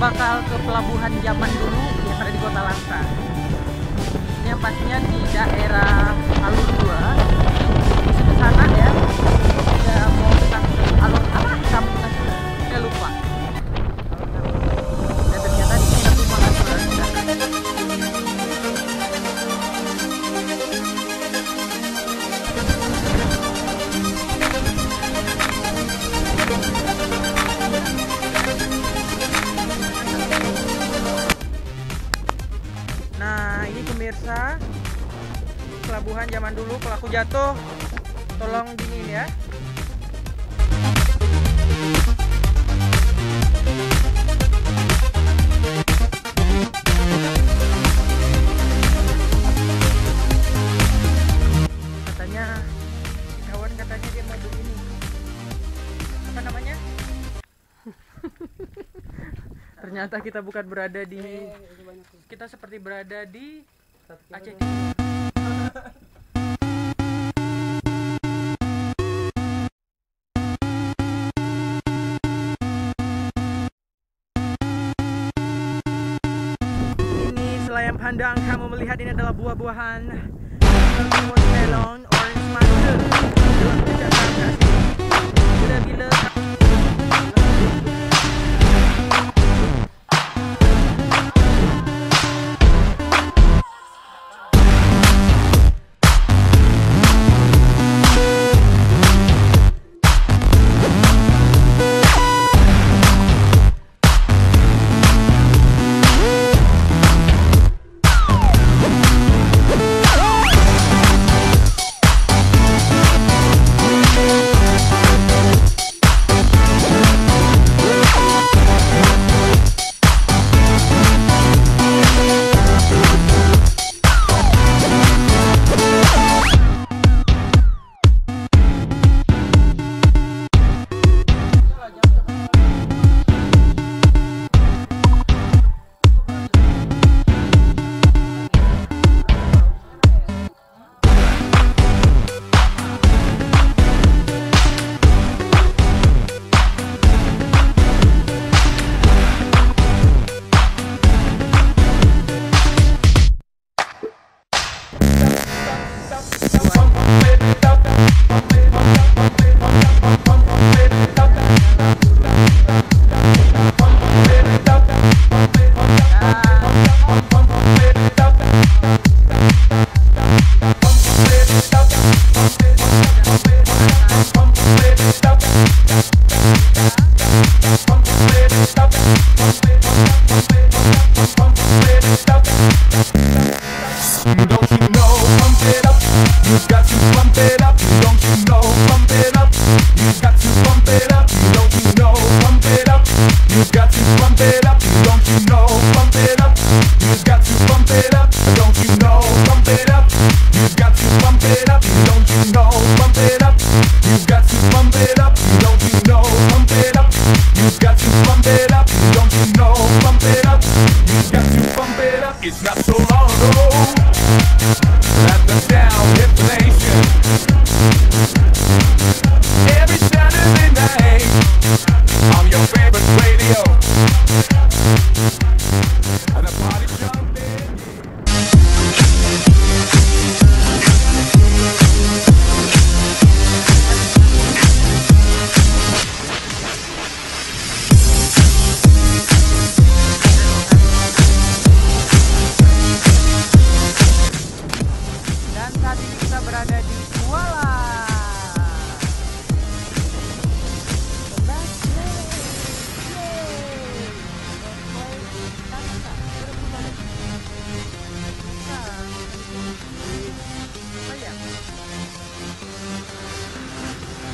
bakal ke pelabuhan zaman dulu yang ada di Kota Langsa. Ini yang pastinya di daerah Alur 2. Bisa ke sana ya. Udah mau ke alur apa? Kampung saya lupa. Dan ternyata di sini rumah aturan. Nah, ini pemirsa pelabuhan zaman dulu. Kalau aku jatuh, tolong dingin ya. Katanya, kawan katanya dia mau begini. Apa namanya? Ternyata kita bukan berada di, kita seperti berada di Aceh Timur. Ini selayang pandang kamu melihat ini adalah buah-buahan melon, orange mango. Bila-bila it's not so long ago that the sound hit the nation. Every Saturday night on your favorite radio, and the party jumping. saat ini kita berada di Kuala.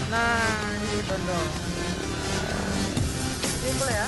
Nah, ini Tondo. Simpel ya.